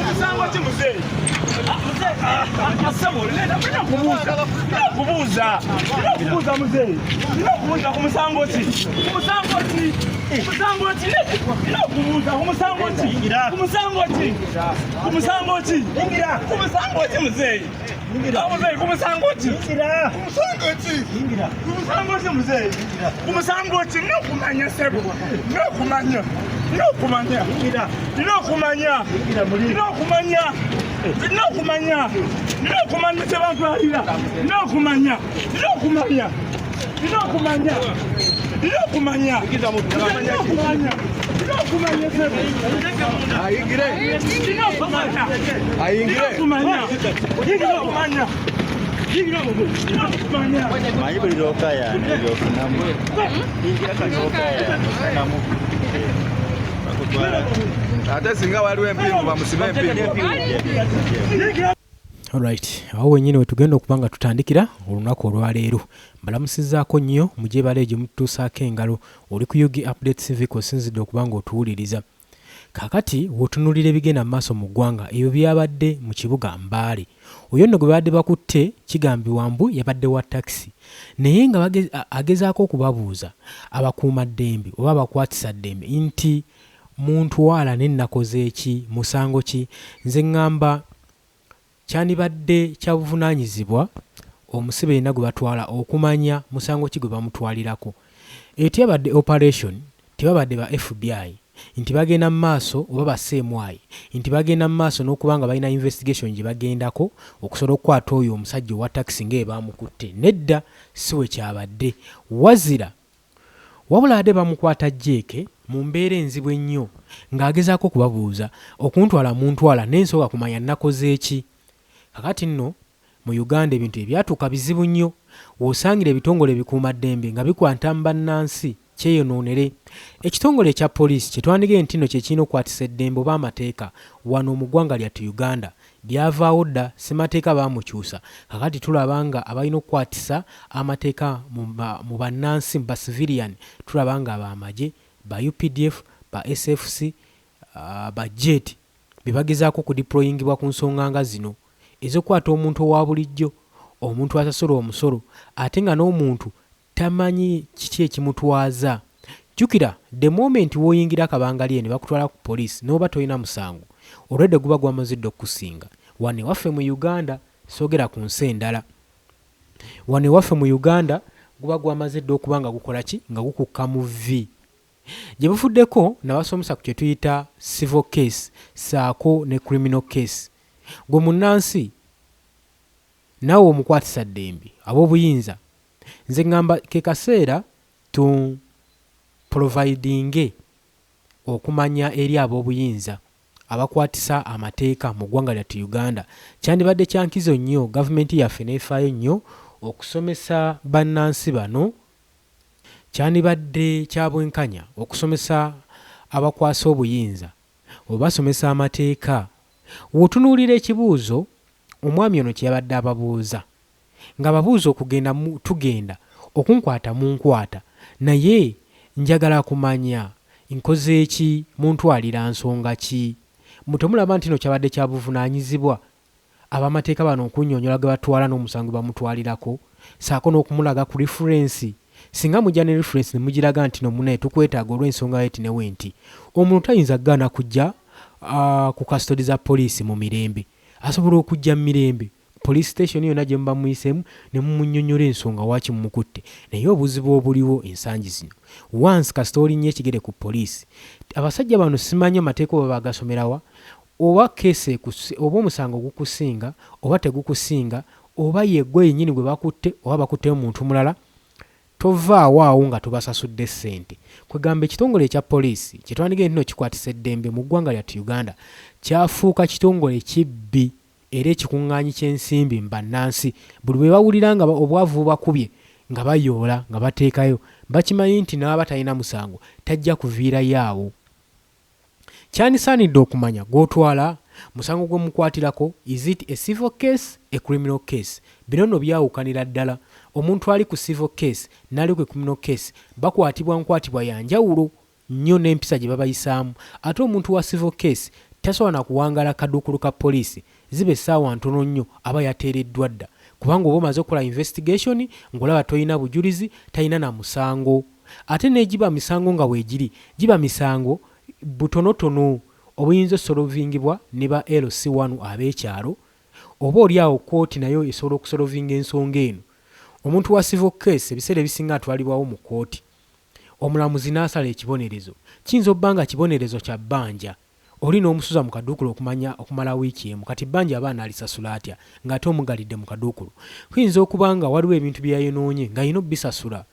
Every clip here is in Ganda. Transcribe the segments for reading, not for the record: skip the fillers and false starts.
Musango ki muzee? Asabo lenda kubuuza muzee. Kubuuza ku musango ki? Ku musango ki? Musango ki? Kubuuza ku musango ki? Ku musango ki? Ku musango ki? Ingira. Ku musango ki muzee? Ingira. Muzee ku musango ki? Ingira. Ku musango ki? Ingira. Ku musango ki muzee? Ku musango ki? Nokumanya sebo. Nokumanya. Ingira. Nokumanya. Ingira muri. Nokumanya. Nokumanya tebakwalira. Nokumanya. Alright, awo wenyine wetugenda okubanga tutandikira olunaku olwaleero. Mbalamusizaako nnyo mujje baleeje mutuusaako engalo oli ku Yugi Update TV osinzidde okubanga otuwuliriza. Kakati wotunulira ebigenda mu maaso mu ggwanga ebyo byabadde mu kibuga Mbale. Oyo nno gwe badde bakutte kigambibwa mbu yabadde wa taxi. Naye nga agezaako okubabuuza abakuuma ddembe oba abakwatisa ddembe nti muntu wala n'ennakoze eki musango ki. Nze ngamba kyandibadde kya buvunaanyizibwa omusibe yenna gwe batwala okumanya musango ki gwe bamutwalirako. Eyo teyabadde operation, tebabadde ba FBI nti bagenda mu maaso oba ba CMI nti bagenda mu maaso n'okuba nga balina investigation gye bagendako okusobola okukwata oyo omusajja owa taxi ng'ebamukutte. Nedda si we kyabadde, wazira wabula ate bamukwata Jeke mu mbeera enzibu ennyo ng'agezaako okubabuuza okuntwala muntwala n'ensooka kumanya nnakoze eki. Kakati nno mu Uganda ebintu ebyatuuka bizibu nnyo, w'osangira ebitongole bikuumaddembe nga bikwata mu bannansi kyeyonoonere. Ekitongole ekya poliisi kye twandigee nti nno kye kirina okukwatisa eddembe oba amateeka wano mu ggwanga lyattu Uganda byavaawo dda, ssemateeka baamukyusa. Kakati tulaba nga abalina okukwatisa amateeka mu bannansi mu basivilian tulaba nga abamagye ba UPDF, ba SFC, ba JET bebagezaako kudiployingibwa ku nsonga nga zino ez'okukwata omuntu owa bulijjo, omuntu asasula omusolo ate nga n'omuntu tamanyi kiki ekimutwaza. Jjukira the moment w'oyingira akabangali ne bakutwala ku poliisi n'oba tolina musango olwedde guba gwamazidde okukusinga. Wane waffe mu Uganda, soogera ku nsi endala, wane waffe mu Uganda guba gwamazidde okuba nga gukola ki, nga gukukka mu vvi. Gye bufuddeko nabasomesa ku kye tuyita civil case saako ne criminal case. Gwe munnansi naawe omukwatisa ddembe ab'obuyinza, nze ngamba ke kaseera tu providinge okumanya eri ab'obuyinza abakwatisa amateeka mu ggwanga lyattu Uganda. Kyandibadde kyankizo nnyo gavumenti yaffe neefaayo nnyo okusomesa bannansi bano. Kyandibadde kya bwenkanya okusomesa abakwasa obuyinza obasomesa amateeka. W'otunuulira ekibuuzo omwami ono kye yabadde ababuuza ng'ababuuza okugenda tugenda okunkwata mu nkwata, naye njagala kumanya nkoze eki, muntwalira nsonga ki. Mutemulaba nti no kyabadde kya buvunaanyizibwa ab'amateeka bano okunnyonnyola ge batwala n'omusango bamutwalirako, saako n'okumulaga ku referensi. Singa mujja ne referensi ne mugiraga nti no munaye tukwetaaga olw'ensonga yeti ne wenti, omuntu tayinza gana kujja ku custody za poliisi mu mirembe. Asobola okujja mu mirembe police station yonna gye muba muyisemu ne mumunnyonnyola ensonga waaki mumukutte. Naye obuzibu obuliwo ensangi zino, once kasita olinnye ekigere ku poliisi, abasajja bano simanyi amateeka oba bagasomerawa, oba keesi oba omusango gukusinga oba tegukusinga, oba yeggwe yennyini gwe bakutte oba bakutteo muntu mulala, tovaawo awo nga tubasasudde ssente. Kwegamba ekitongole ekya poliisi kye twandigee nti no kikwatisa eddembe mu ggwanga lyattu Uganda kyafuuka kitongole kibbi era ekikuŋŋaanyi ky'ensimbi mu bannansi. Buli bwe bawulira nga obwavu bubakubye nga bayoola nga bateekayo, bakimanyi nti n'aba talina musango tajja kuviirayo awo. Kyandisaanidde okumanya gw'otwala musango gwe mukwatirako, is it a civil case, a criminal case? Bino nno byawukanira ddala. Omuntu ali ku civil case n'ali ku criminal case bakwatibwa nkwatibwa ya njawulo nnyo n'empisa gye babayisaamu. Ate omuntu wa civil case tasobola na kuwangala kaduukulu ka poliisi ziba essaawa ntono nnyo aba yateereddwa dda kubanga oba omaze okukola investigation ng'olaba toyina bujulizi talina na musango ate n'egiba misango nga weegiri giba misango butonotono obuyinza osolovingibwa ne ba LC1 ab'ekyalo oba oli awo kooti nayo esobola okusolovinga ensonga eno omuntu wa civil case ebiseera ebisinga atwalibwawo mu kooti omulamuzi n'asala ekibonerezo kiyinza obba nga kibonerezo kya bbanja oli n'omusuza mu kaduukulu okumala wiiki emu kati bbanja abaana alisasula atya ng'ate omugalidde mu kaduukulu kuyinza okuba nga waliwo ebintu bye yayonoonye nga yina obbisasula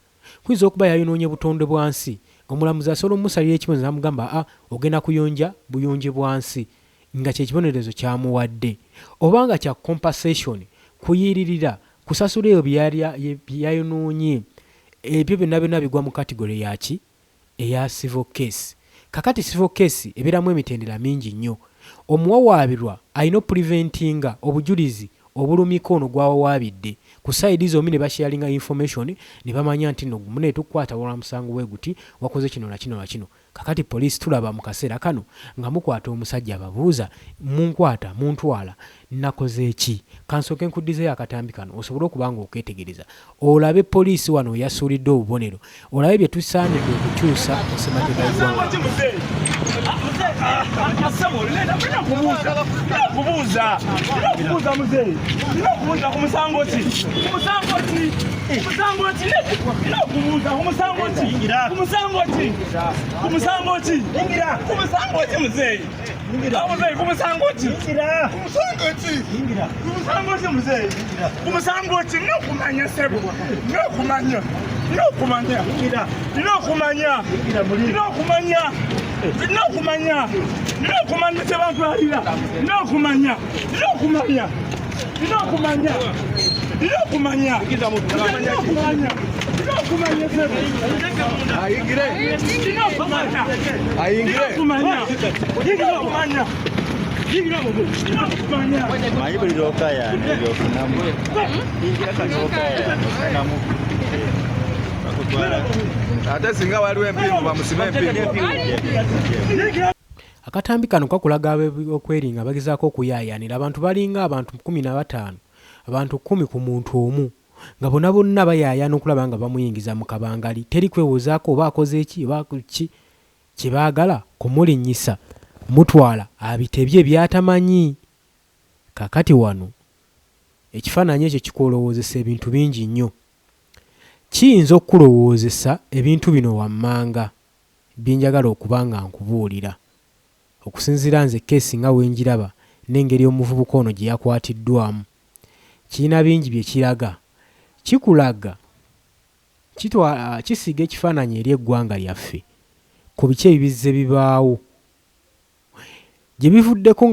kuyinza okuba yayonoonye butonde bwansi ng'omulamuzi asobola omusalira ekibonerezo n'amugamba ogenda kuyonja buyonje bwansi nga kyekibonerezo kyamuwadde oba nga kya compensation kuyiririra kusasula eyo byayonoonye ebyo byonna bigwa mu kategore yaki eya civil case kakati civil case ebeeramu emitendera mingi nnyo omuwawaabirwa alina preventinga obujulizi obulumika ono gwawawaabidde ku saidi zombi ne basharinga information ne bamanya nti no mune tukwata wala musango we guti wakoze kino na kino na kino kakati police tulaba mu kaseera kano nga mukwata omusajja ababuuza munkwata muntwala nakoze eki kansoke nkuddize akatambi kano osobola okubanga oketegereza olabe police wano yasuulidde obubonero olabe bye tusaanidde okukyusa osemateeka akatambi kano kakulaga okweringa bagezaako okuyaayaanira abantu balinga abantu 15 abantu 10 ku muntu omu nga bonna bayaayaana okulaba nga bamuyingiza mu kabangali teri kwewozaako oba akoze eki oba ki kye baagala kumulinnyisa mutwala abitebye byatamanyi kakati wano ekifaananyi ekyo kikulowoozesa ebintu bingi nnyo kiyinza okukulowoozesa ebintu bino wammanga byenjagala okuba nga nkubuulira okusinziira nze keesi nga wenjiraba n'engeri omuvubuka ono gye yakwatiddwamu kirina bingi bye kiraga kikulaga kisiiga ekifaananyi eri eggwanga lyaffe ku biki ebibizze bibaawo gye bivuddeko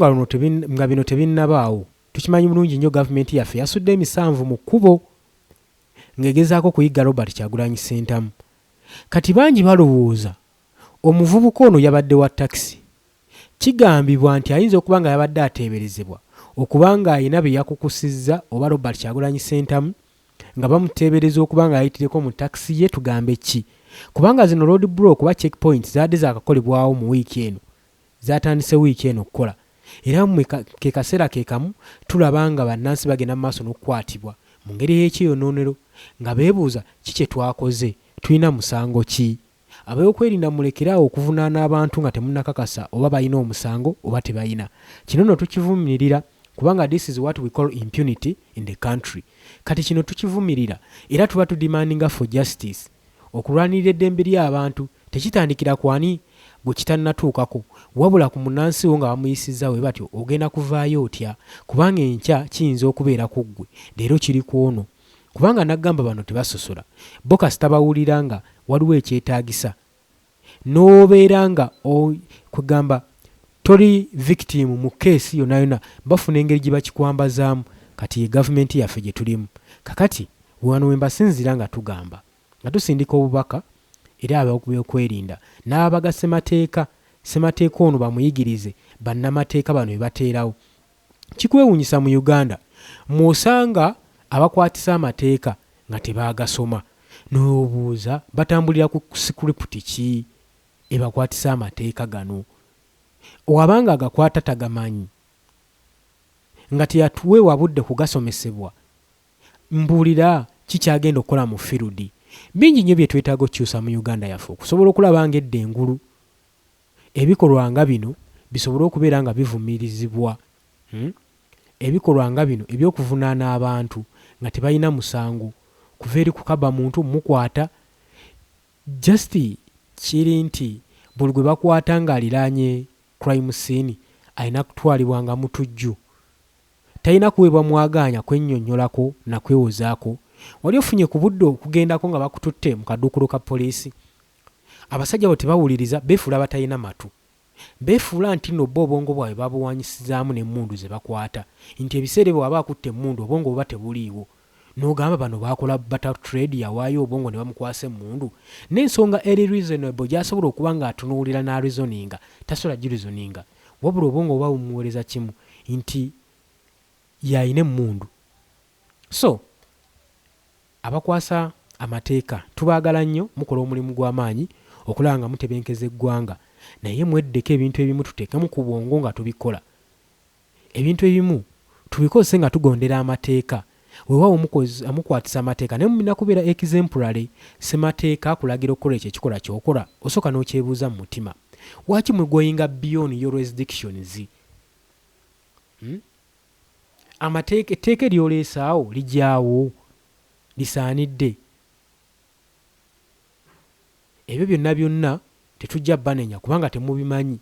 nga bino tebinnabaawo tukimanyi bulungi nnyo gavumenti yaffe yasudde emisanvu mu kkubo ng'egezaako kuyigga Robert Kyagulanyi Ssentamu kati bangi balowooza omuvubuka ono yabadde wa takisi kigambibwa nti ayinza okuba nga yabadde ateeberezebwa okuba nga ayina bye yakukusizza oba Robert Kyagulanyi Ssentamu nga bamuteebereza okuba nga yayitireko mu takisi ye tugambe ki kubanga zino road block oba checkpoints zaadde zaakakolebwawo mu wiiki eno zatandise wiiki eno okukola era ke kaseera ke kamu tulaba nga bannansi bagenda mu maaso n'okukwatibwa mu ngeri y'ekyonoonero nga beebuuza kiki twakoze tulina musango ki ab'okwerinda mulekeraawo okuvunaana abantu nga temunnakakasa oba balina omusango oba tebalina kino nno tukivumirira kubanga this is what we call impunity in the country kati kino tukivumirira era tuba tudemandinga for justice okulwanirira eddembe ly'abantu tekitandikira kwani gwe kitannatuukako wabula ku munnansi wo nga bamuyisizza we batyo ogenda kuvaayo otya kubanga enkya kiyinza okubeera ku ggwe leero kiri ku ono kubanga naggamba bano tebasosola bo kasita bawulira nga waliwo ekyetaagisa n'obeera nga kugamba toli victim mu keesi yonna yonna bafuna engeri gye bakikwambazaamu kati ye gavumenti yaffe gye tulimu kakati wano we mbasinzira nga tugamba nga tusindika obubaka era ab'okwerinda n'abaga ssemateeka ono bamuyigirize bannamateeka bano be bateerawo kikwewuunyisa mu Uganda mw'osanga abakwatisa amateeka nga tebaagasoma n'obuuza batambulira ku sikuriputi ki ebakwatisa amateeka gano wabanga agakwata tagamanyi nga teyatuweewa budde kugasomesebwa, mbuulira kikyagenda okukola mu field. Bingi nnyo bye twetaaga okukyusa mu Uganda yaffe okusobola okulaba nga edda engulu ebikolwa nga bino bisobole okubeera nga bivumirizibwa. Ebikolwa nga bino ebyokuvunaana abantu nga tebalina musango kuva eri kukaba muntu mukwata just kiri nti buli gwe bakwata ng'aliraanye crime scene alina kutwalibwa nga mutujju, talina kuweebwa mwagaanya kwennyonnyolako na kwewozaako. Wali ofunye ku budde okugendako nga bakututte mu kaduukulu ka poliisi, abasajja bo tebawuliriza, beefuula batalina matu, beefuula nti nno bo obwongo bwabwe babuwanyisizaamu n'emmundu ze bakwata, nti ebiseera bwe waba akutte emmundu obwongo buba tebuliiwo. N'ogamba bano baakola bata trade yawaayo obwongo ne bamukwasa emmundu. N'ensonga eri reasonable gy'asobola okuba ng'atunuulira n'areasoninga tasobola gireasoninga, wabula obwongo buba bumuweereza kimu nti yayina emmundu. So abakwasa amateeka tubaagala nnyo, mukola omulimu gw'amaanyi okulaba nga mutebenkeza eggwanga, naye mweddeko ebintu ebimu tuteekemu ku bwongo nga tubikola. Ebintu ebimu tubikozese nga tugondera amateeka. Weewaawo amukwatisa amateeka naye mumina kubeera exemplary, semateeka akulagira okukola ekyo ekikola ky'okola, osooka n'okyebuuza mu mutima, lwaki mwegoyinga beyond your jurisdictions? Etteeka eryoleesaawo lijaawo lisaanidde. Ebyo byonna tetujja banenya kubanga temubimanyi.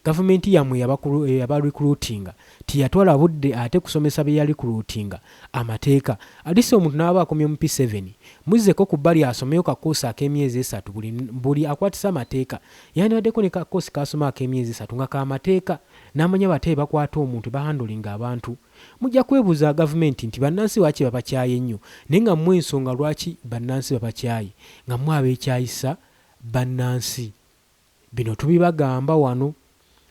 Gavumenti yammwe yabarecruitinga tiyatwala budde ate kusomesa bye yarecruitinga amateeka. Alise omuntu n'aba akomye mu P7 muzzeko ku bbali asomeyo kakoosi ak'emyezi 3 buli akwatisa amateeka yandibaddeko ne kakoosi kasoma ak'emyezi 3 nga kamateeka n'amanya bateebi bakwata omuntu bahandolinga abantu. Mujja kwebuuza gavumenti nti bannansi lwaki babakyaye nnyo, naye nga mmwe ensonga lwaki bannansi babakyaye nga mmwe abeekyayisa bannansi. Bino tubibagamba wano.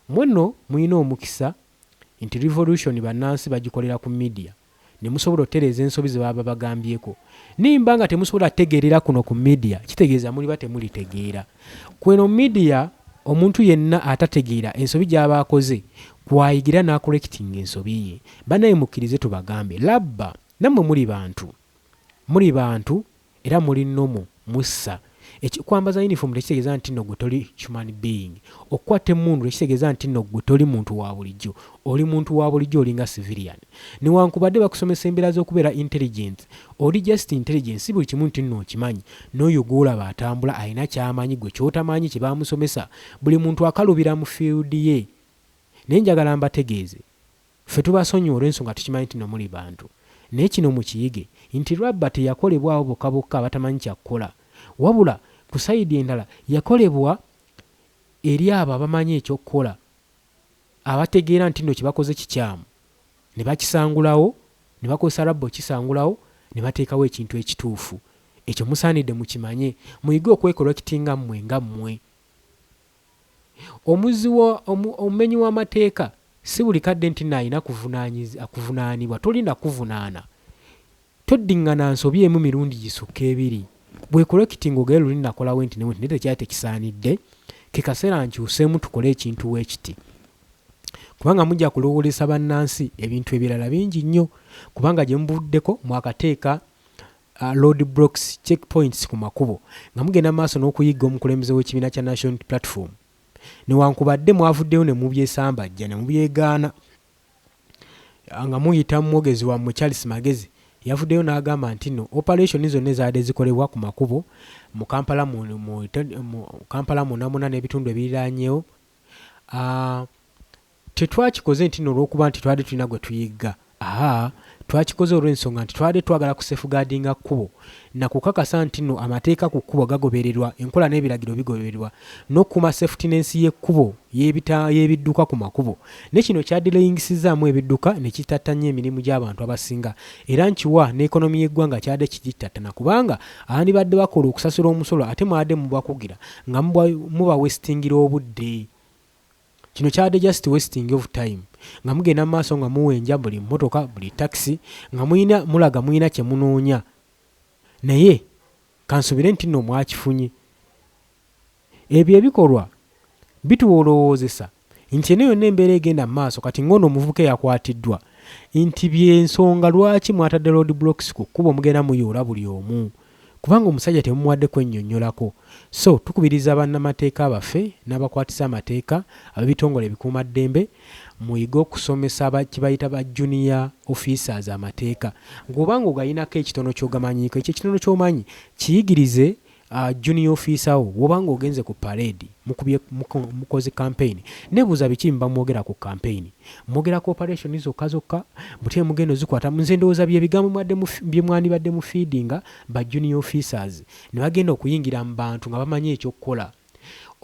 Mwenno muyina omukisa nti revolution bannansi bagikolera ku media ne musobola otereeza ensobi ze baba bagambyeko. Nimba nga temusobola tegeerera kuno ku media kitegeeza muliba temulitegeera. Kweno media omuntu yenna atategeera ensobi gy'aba akoze kwayigira n'akolekitinga ensobi ye. Banaye mukkirize tubagambe labba nammwe muli bantu era muli nnomo mussa. Ekikwambaza uniform tekitegeeza nti nno gwe toli human being. Okukwata emmundu tekitegeeza nti nno gwe toli muntu wa bulijjo. Oli muntu wa bulijjo, olinga civilian. Newankubadde bakusomesa embeera z'okubeera intelligent, oli just intelligence, si buli kimu nti nno okimanyi. N'oyo gw'olaba atambula alina ky'amanyi gwe ky'otamanyi kye baamusomesa. Buli muntu akalubira mu field ye. Naye njagala mbategeeze, ffe tubasonyiwa olw'ensonga tukimanyi nti nno muli bantu. Naye kino mukiyige nti Rabba teyakolebwawo bokka abatamanyi kyakukola, wabula ku sayidi endala yakolebwa eri abo abamanyi ekyokukola, abategeera nti nno kyebakoze kikyamu, ne bakisangulawo, ne bakozesa Rabba okisangulawo, ne bateekawo ekintu ekituufu. Ekyo musaanidde mukimanye, muyige okwekolekitinga mmwe nga mmwe. Omumenyi w'amateeka si buli kadde nti naalina kuvunaanibwa. Tolinda kuvunaana, toddiŋŋana nsobi emu mirundi gisukka 2. Bwekolekitinga ogere luli nakolawo nti naye tekyali tekisaanidde, ke kaseera nkyuseemu tukole ekintu weekiti. Kubanga mujja kulowoolesa bannansi ebintu ebirala bingi nnyo, kubanga gye mubuddeko mwakateeka road blocks, checkpoints ku makubo nga mugenda maaso n'okuyigga omukulembeze w'ekibiina kya National Platform. Newankubadde mwavuddeyo ne mubyesambajja ne mubyegaana nga muyita mu mwogezi wammwe Charles Magezi yavuddeyo n'agamba nti nno operation zonna ezaadde zikolebwa ku makubo mu Kampala munamuna n'ebitundu ebiriraanyewo tetwakikoze nti nno olw'okuba nti twali tulina gwe tuyigga. Twakikoze olw'ensonga nti twali twagala kusafeguardinga kkubo na kukakasa nti nno amateeka ku kkubo gagobererwa, enkola n'ebiragiro bigobererwa, n'okukuma safetiness y'ekkubo y'ebidduka ku makubo. Ne kino kyaddelayingisizaamu ebidduka ne kitattanya emirimu gy'abantu abasinga, era nkiwa n'ekonomi y'eggwanga kyadde kigitattana, kubanga abandibadde bakola okusasula omusolo ate mwadde mubakugira nga muba westingira obudde. Kino kyadde just wasting of time, nga mugenda maaso nga muwenja buli mmotoka buli taxi nga mulaga muyina kye munoonya. Naye kansubire nti nno mwakifunye. Ebyo ebikolwa bituwolowoozesa nti eno yonna embeera egenda mu maaso kati ng'ono omuvubuka yakwatiddwa nti byensonga lwaki mwatadde road blocks ku kkubo mugenda muyoola buli omu kubanga omusajja temumuwadde kwennyonnyolako. So tukubiriza bannamateeka baffe n'abakwatisa amateeka ab'ebitongole ebikuumaddembe muyige okusomesa kibayita ba junior officers amateeka. Ng'obanga ogayinako ekitono ky'ogamanyiiko ekyo ekitono ky'omanyi kiyigirize junior officer wo wobanga ogenze ku parade mukoze campaign nebuuza biki mbamwogera ku campaign mwogera ku operation zokka mutye mugendo zikwata nze ndowooza byebigambo bye mwandibadde mu feedinga ba junior officers ne bagenda okuyingira mu bantu nga bamanyi ekyokukola.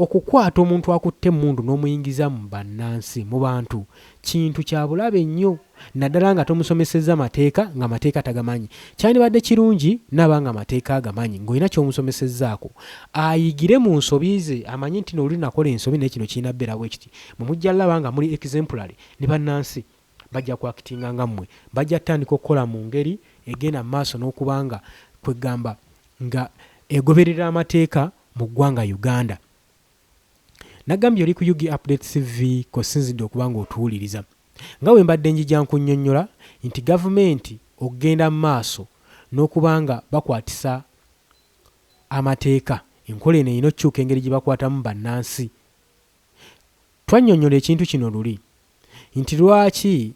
Okukwata omuntu akutte emmundu n'omuyingiza mu bannansi mu bantu kintu kya bulabe nnyo naddala nga tomusomesezza mateeka nga mateeka tagamanyi. Kyandibadde kirungi n'abanga amateeka agamanyi ng'olina ky'omusomesezzaako ayigire mu nsobi ze amanyi nti n'oli nakola ensobi naye kino kirina bbeerawo ekiti mumujja laba nga muli exemplary ne bannansi bajja kwakitinga nga mmwe bajja tandika okukola mu ngeri egenda mu maaso n'okubanga kwegamba nga egoberera amateeka mu ggwanga Uganda. Nagambye oli ku UG Update TV kosinzidde okuba ng'otuwuliriza nga we mbadde njija nkunnyonnyola nti gavumenti okugenda mu maaso n'okubanga bakwatisa amateeka enkola eno erina okukyuka engeri gye bakwatamu bannansi. Twannyonnyola ekintu kino luli nti lwaki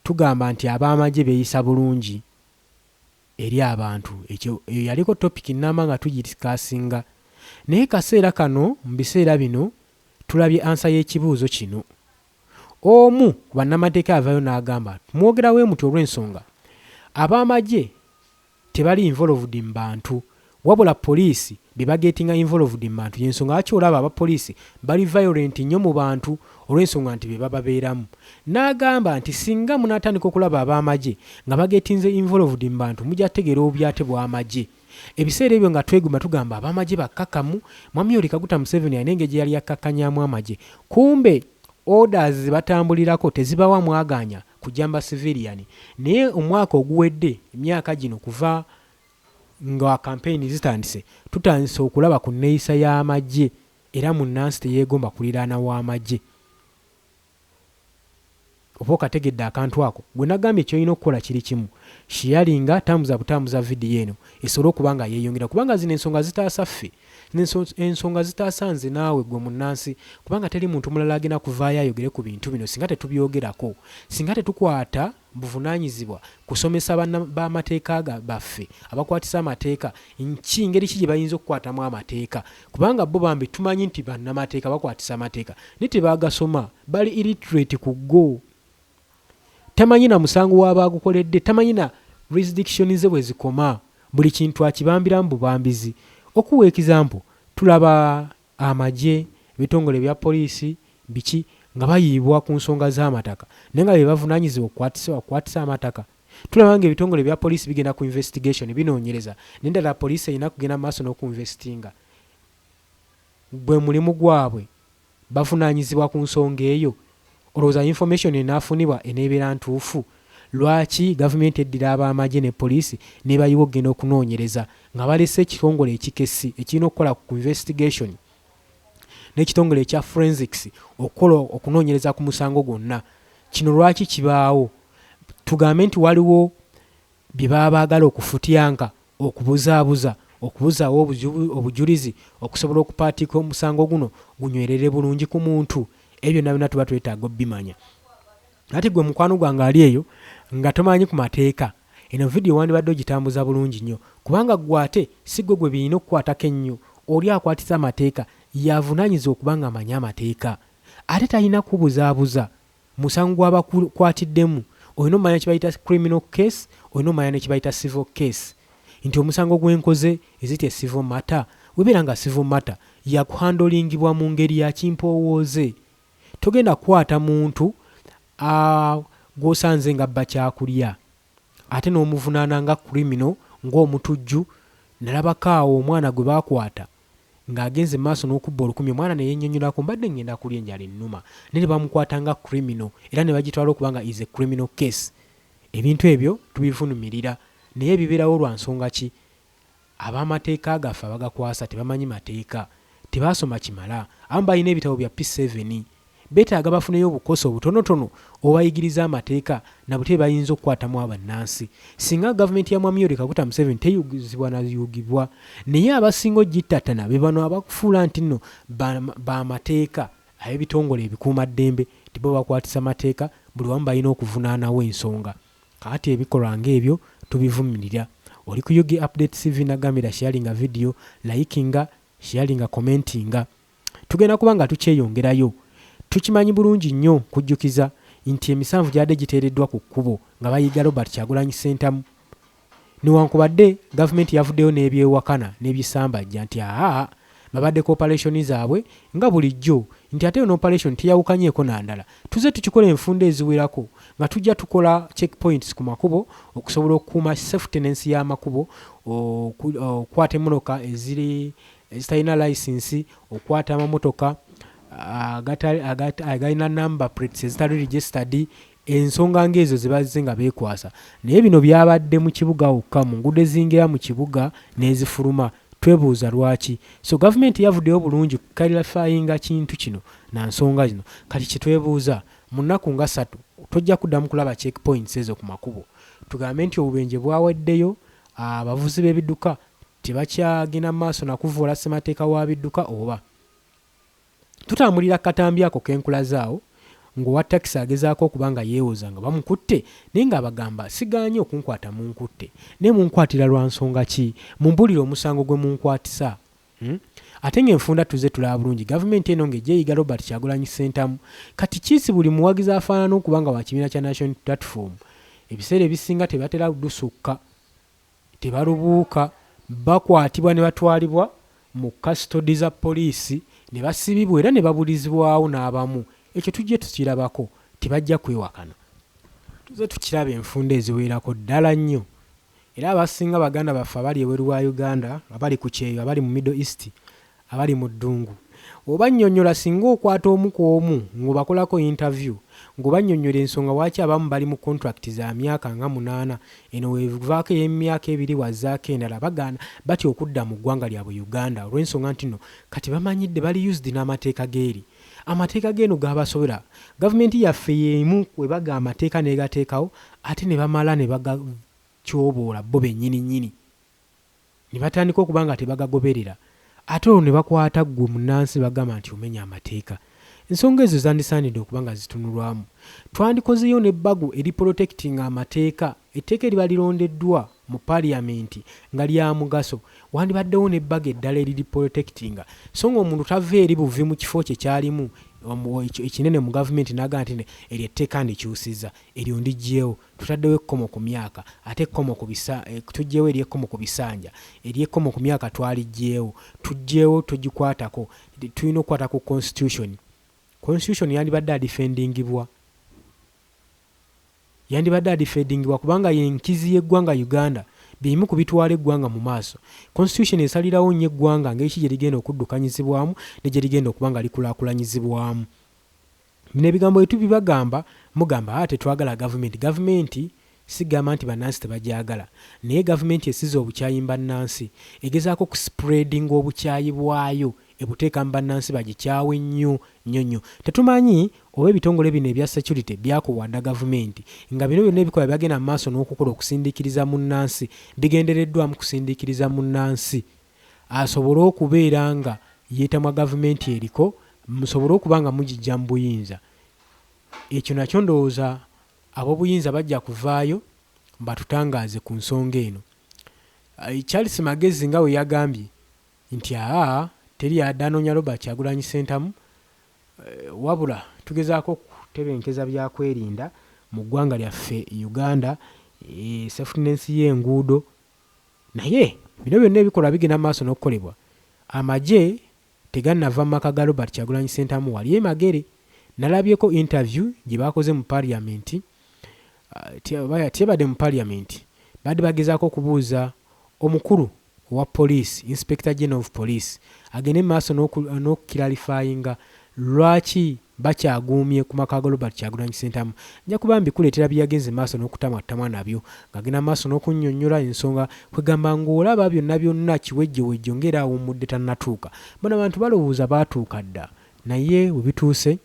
tugamba nti ab'amagye beeyisa bulungi eri abantu. Ekyo yaliko topiki nnamba nga tugitikasinga naye kaseera kano mu biseera bino tulabye ansa y'ekibuuzo kino. Omu ku bannamateeka avaayo n'agamba mwogerawo muti olw'ensonga ab'amagye tebali involved mu bantu wabula poliisi be bagetinga involved mu bantu y'ensonga lwaki olaba abapoliisi bali violent nnyo mu bantu olw'ensonga nti be bababeeramu. N'agamba nti singa munaatandika okulaba ab'amagye nga bagetinze involved mu bantu mujja kutegeera obubyate bw'amagye. Ebiseera ebyo nga tweguma tugamba ab'amagye bakkakkamu Mwami Yoweri Kaguta Museveni alina engeri gye yali yakkakkanyaamu amagye kumbe orders zibatambulirako tezibawa mwaganya kujjamba civilian. Naye omwaka oguwedde emyaka gino kuva nga campaign zitandise tutandise okulaba ku nneeyisa y'amagye era munnansi teyeegomba kuliraana w'amagye. Oba okategedde akantu ako gwe nagambye kyolina okukola kiri kimu sharinga tambuza butambuza vidiyo eno esobole okuba nga yeeyongera kubanga zino ensonga zitaasa ffe ensonga zitaasanze naawe gwe munnansi kubanga teri muntu mulala agenda kuvaayo ayogere ku bintu bino singa tetubyogerako singa tetukwata buvunaanyizibwa kusomesa b'amateeka baffe abakwatisa amateeka ngeri ki gye bayinza okukwatamu amateeka kubanga bo bambi tumanyi nti bannamateeka bakwatisa amateeka naye tebagasoma bali illiterate ku go. Tamanyi na musango w'abaagukoledde tamanyi na jurisdiction ze bwe zikoma buli kintu akibambiramu bubambizi. Okuwa example tulaba amagye ebitongole bya poliisi biki nga bayiibwa ku nsonga z'amataka naye nga be bavunaanyizibwa okukwatisa amataka. Tulaba nga ebitongole bya poliisi bigenda ku investigation binoonyereza naye ddala poliisi erina kugenda maaso n'okuinvestinga gwe mulimu gwabwe bavunaanyizibwa ku nsonga eyo. Olowooza information enaafunibwa eneebeera ntuufu? Lwaki gavumenti eddira ab'amagye ne poliisi ne bayiwa okugenda okunoonyereza nga balese ekitongole ekikesi ekirina okukola ku investigation n'ekitongole ekya forensics okukola okunoonyereza ku musango gwonna? Kino lwaki kibaawo? Tugambe nti waliwo bye baba baagala okufutyanka okubuzaabuza okubuzaawo obujulizi okusobola okupaatika omusango guno gunywerere bulungi ku muntu. Ebyo nabyo tuba twetaaga obimanya. Ate gwe mukwano gwange ali eyo nga tomanyi ku mateeka eno vidiyo wandibadde ogitambuza bulungi nnyo kubanga gwate si gwe birina okukwatako ennyo oli akwatisa amateeka yavunaanyiza okubanga amanyi amateeka ate talina kubuzaabuza musango gw'abakwatiddemu. Olina omanya kibayita criminal case olina omanya ne kibayita civil case nti omusango gw'enkoze ezitya civil matter webeera nga civil matter yakuhandolingibwa mu ngeri ya kimpowooze. Togenda kukwata muntu gw'osanze nga abba kyakulya ate n'omuvunaana nga criminal ng'omutujju. Nalabakaawo omwana gwe baakwata ng'agenze maaso n'okubba olukumi omwana ne yennyonnyolako mbadde ngenda kulya enjala ennuma naye ne bamukwata nga criminal era ne bagitwala okuba nga is a criminal case. Ebintu ebyo tubivunumirira naye bibeerawo lwa nsonga ki? Ab'amateeka gaffe abagakwasa tebamanyi mateeka tebaasoma kimala. Abamu balina ebitabo bya P7 beetaaga bafuneyo obukoso obutonotono obayigiriza amateeka na bute bayinza okukwatamu abannansi. Singa gavumenti ya Mwami Yoweri Kaguta Museveni teyugizibwa na yugibwa, naye abasinga ogittatana be bano abakufuula nti nno bamateeka ab'ebitongole ebikuumaddembe tibo bakwatisa mateeka, buli wamu balina okuvunaanawo ensonga. Kaati ebikolwa ng'ebyo tubivumirira. Oli ku Yugi Update TV nagambira sharinga video, likinga, sharinga, commentinga. Tugenda kuba nga tukyeyongerayo. Tukimanyi bulungi nnyo kujjukiza nti emisanvu gyadde giteereddwa ku kkubo nga bayiga Robert Kyagulanyi Ssentamu. Newankubadde gavumenti yavuddeyo n'ebyewakana n'ebisambajja nti babadde operation zaabwe nga bulijjo, nti ate ono operation teyawukanyeeko n'andala. Tuze tukikola enfunda eziwerako nga tujja tukola checkpoints ku makubo okusobola okukuuma safetiness y'amakubo, okukwata emmotoka ezitalina license, okukwata amamotoka agalina number plates ezitali registered. Ensonga ng'ezo zibazze nga beekwasa. Naye bino byabadde mu kibuga wokka, mu nguudo ezingira mu kibuga n'ezifuluma. Twebuuza lwaki. So gavumenti yavuddeyo bulungi kukalifayinga kintu kino na nsonga zino. Kati kitwebuuza mu nnaku nga 3 tojja kuddamu kulaba checkpoints ezo ku makubo. Tugambe nti obubenje bwaweddeyo, abavuzi b'ebidduka tebakyagenda maaso na kuvoola ssemateeka wa bidduka, oba tutambulira katambi ako k'enkula zaawo ng'owa takisi agezaako okuba nga yeewoza nga bamukutte, naye ng'abagamba sigaanye okunkwata munkutte, naye munkwatira lwa nsonga ki? Mumbulire omusango gwe munkwatisa. Ate ng'enfunda tuze tulaba bulungi gavumenti eno ng'ejjeeyiga Robert Kyagulanyi Ssentamu. Kati kiisi buli muwagizi afaanana okuba nga wa kibiina kya National Platform, ebiseera ebisinga tebatera lusukka, tebalubuuka, bakwatibwa ne batwalibwa mu custody za poliisi ne basibibwa era ne babulizibwawo n'abamu. Ekyo tujje tukirabako, tebajja kwewakana. Tuze tukiraba enfunda eziwerako ddala nnyo. Era abasinga baganda baffe abali eweru wa Uganda, abali ku kyeyo, abali mu Middle East, abali mu ddungu, oba nnyonnyola singa okwata omu ku omu ng'obakolako interview, ng'obannyonnyola ensonga lwaki abamu bali mu contract za myaka nga 8, eno wevaako ey'emyaka 2 wazzaako endala, bagaana batya okudda mu ggwanga lyabwe Uganda olw'ensonga nti no kati bamanyidde bali used n'amateeka g'eri. Amateeka g'eno gabasobera. Gavumenti yaffe y'emu webaga amateeka n'egateekawo ate ne bamala ne bagatyoboola bo bennyini ne batandika okuba nga tebagagoberera, ate olwo ne bakwata ggwe munnansi bagamba nti omenya amateeka. Ensonga ezo zandisaanidde okuba nga zitunulwamu. Twandikozeyo n'ebbago eri protecting amateeka. Etteeka eriba lirondeddwa mu parliament nga lya mugaso, wandibaddewo n'ebbago eddala eriri protecting. So ng'omuntu tava eri buvi mu kifo kye kyalimu ekinene mu gavumenti n'agamba nti eryo etteeka ndikyusiza, eryo ndiggyewo, tutaddewo ekkomo ku myaka, ate ekkomo ku tuggyewo eri ekkomo ku bisanja, eri ekkomo ku myaka twaliggyewo, tuggyewo togikwatako. Tulina okukwata ku constitution. Constitution yandibadde adifendingibwa kubanga yenkizi y'eggwanga Uganda, bimu ku bitwala eggwanga mu maaso. Constitution esalirawo nnyo eggwanga ng'eki gye ligenda okuddukanyizibwamu ne gye ligenda okuba nga likulaakulanyizibwamu. Bino ebigambo bye tubibagamba mugamba tetwagala gavumenti. Gavumenti sigamba nti bannansi tebagyagala, naye gavumenti esize obukyayi bannansi, egezaako kuspreadinga obukyayi bwayo ebuteeka mu bannansi bagikyawe nnyo. Tetumanyi oba ebitongole bino ebya security byakuwadda gavumenti nga bino byonna ebikola byagenda mu maaso n'okukola okusindiikiriza munnansi, bigendereddwamu kusindiikiriza munnansi asobole okubeera nga yeetamwa gavumenti eriko, musobole okuba nga mugijja mu buyinza. Ekyo nakyo ndowooza ab'obuyinza bajja kuvaayo batutangaaze ku nsonga eno. Charles Magezi nga we yagambye nti teri addanoonya Robert Kyagulanyi Ssentamu, wabula tugezaako kutebenkeza byakwerinda mu ggwanga lyaffe Uganda, safetiness y'enguudo. Naye bino byonna ebikola bigenda maaso n'okukolebwa. Amagye tegannava mu maka ga Robert Kyagulanyi Ssentamu wali Magere. Nalabyeko interview gye baakoze mu parliament, tebadde mu parliament, badde bagezaako okubuuza omukulu wa police, Inspector General of Police, agende maaso n'okukiralifayinga lwaki bakyaguumye ku maka ga Robert Kyagulanyi Ssentamu. Nja kuba mbikuleetera byagenze maaso n'okutamwatamwa nabyo, ng'agenda maaso n'okunnyonnyola ensonga kwegamba ng'olaba byonna kiwejjowejjo ng'era awummudde tannatuuka. Bano abantu balowooza baatuuka dda, naye we bituuse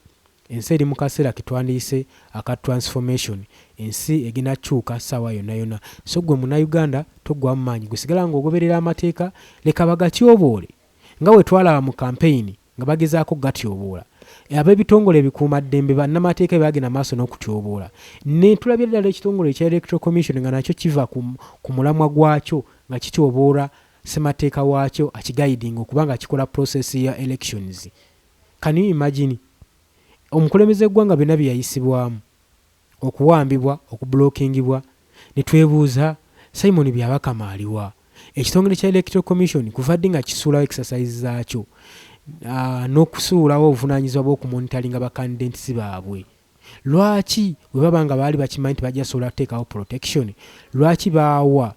ensi eri mu kaseera ketwandiise aka transformation, ensi egenda kyuka ssaawa yonna yonna. So gwe munnayuganda toggwamu maanyi, gwe sigala ng'ogoberera amateeka, leka bagatyobole nga we twalaba mu campaign nga bagezaako gatyoboola. Ab'ebitongole ebikuumaddembe bannamateeka bye bagenda maaso n'okutyoboola. Ne tulabye ddala ekitongole ekya Electoral Commission nga nakyo kiva ku mulamwa gwakyo nga kityoboola ssemateeka waakyo akigayidinga okuba nga kikola process ya elections. Can you imagine? Omukulembeze gw'eggwanga byonna bye yayisibwamu, okuwambibwa, okubulookingibwa, ne twebuuza Simon Byabakamaaliwa. Ekitongole kya Electoral Commission kuvadde nga kisuulawo exercise zaakyo n'okusuulawo obuvunaanyizibwa bw'okumonitalinga bakandidates baabwe. Lwaki bwe baba nga baali bakimanyi nti bajja sobola kuteekawo protection, lwaki baawa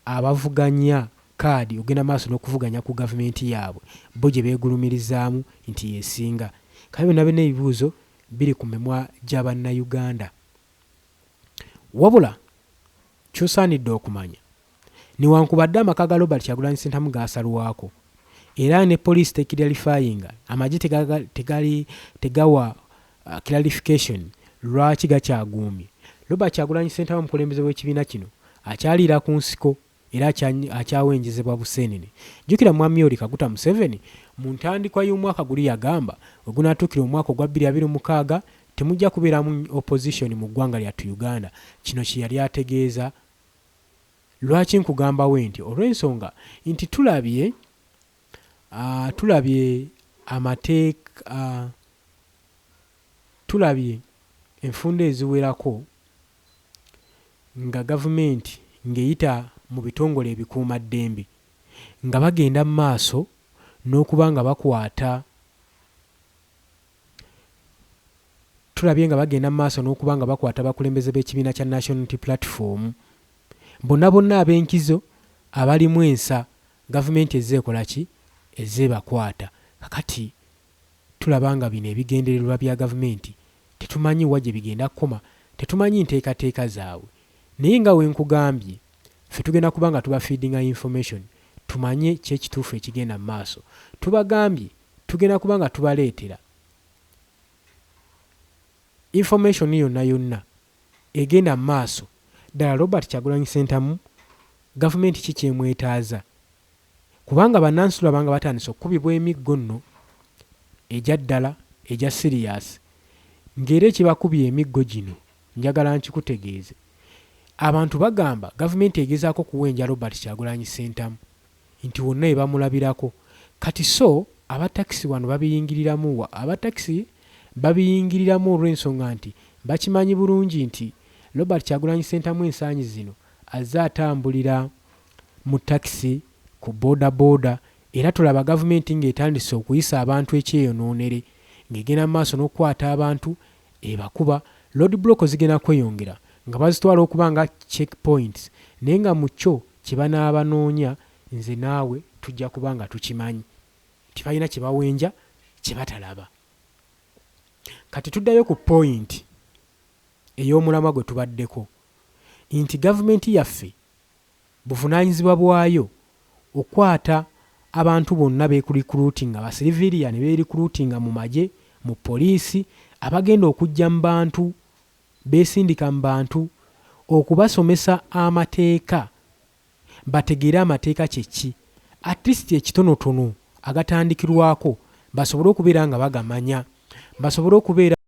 abavuganya kaadi ogenda maaso n'okuvuganya ku gavumenti yaabwe bo gye beegulumirizaamu nti yeesinga? Kale byonna byonna ebibuuzo biri ku mimwa gya bannayuganda. Wabula ky'osaanidde okumanya, newankubadde amaka ga Robert Kyagulanyi Ssentamu gaasalwako era ne poliisi tekiralifayinga, amagye tegawa clarification lwaki gakyaguumye, Robert Kyagulanyi Ssentamu omukulembeze w'ekibiina kino akyaliira ku nsiko era akyawengezebwa buseenene. Jjukira Mwami Yoweri Kaguta Museveni mu ntandikwa y'omwaka guli yagamba ogunaatuukira omwaka ogwa 2026 temujja kubeeramu opposition mu ggwanga lyattu Uganda. Kino kye yali ategeeza. Lwaki nkugambawo nti olw'ensonga nti tulabye amateeka, tulabye enfunda eziwerako nga gavumenti ng'eyita mu bitongole ebikuumaddembe nga bagenda mu maaso n'okuba nga bakwata, tulabye nga bagenda mu maaso n'okuba nga bakwata abakulembeze b'ekibiina kya National Unity Platform. Bonna ab'enkizo abalimu ensa gavumenti ezzeekola ki? Ezzeebakwata. Kakati tulaba nga bino ebigendererwa bya gavumenti tetumanyi wa gye bigenda kukoma, tetumanyi nteekateeka zaabwe. Naye nga we nkugambye, ffe tugenda kuba nga tubafiidinga information, tumanye ki ekituufu ekigenda mu maaso. Tubagambye tugenda kuba nga tubaleetera information yonna yonna egenda mu maaso. Ddala Robert Kyagulanyi Ssentamu gavumenti ki kyemwetaaza? Kubanga bannansula banga batandise okukubibwa emiggo nno egya ddala egya serious, ng'era ekibakubye emiggo gino njagala nkikutegeeze. Abantu bagamba gavumenti egezaako kuwenja Robert Kyagulanyi Ssentamu nti wonna ebamulabirako. Kati so abatakisi wano babiyingiriramu abatakisi babiyingiriramu olw'ensonga nti bakimanyi bulungi nti Robert Kyagulanyi Ssentamu ensanyi zino azze atambulira mu takisi ku boda era tulaba gavumenti ng'etandise okuyisa abantu ekyeyonoonere ng'egenda mu maaso n'okukwata abantu ebakuba. Road block zigenda kweyongera nga bazitwala okuba nga checkpoints, naye nga mu kyo kye banaabanoonya nze naawe tujja kuba nga tukimanyi nti balina kye bawenja kye batalaba. Kati tuddayo ku point ey'omulamwa gwe tubaddeko nti gavumenti yaffe buvunaanyizibwa bwayo okwata abantu bonna beekurikuluutinga ba civilian beerikuluutinga mu magye, mu poliisi, abagenda okujja mu bantu beesindika mu bantu, okubasomesa amateeka bategeere amateeka kye ki, at least ekitonotono agatandikirwako basobole okubeera nga bagamanya, basobole okubeera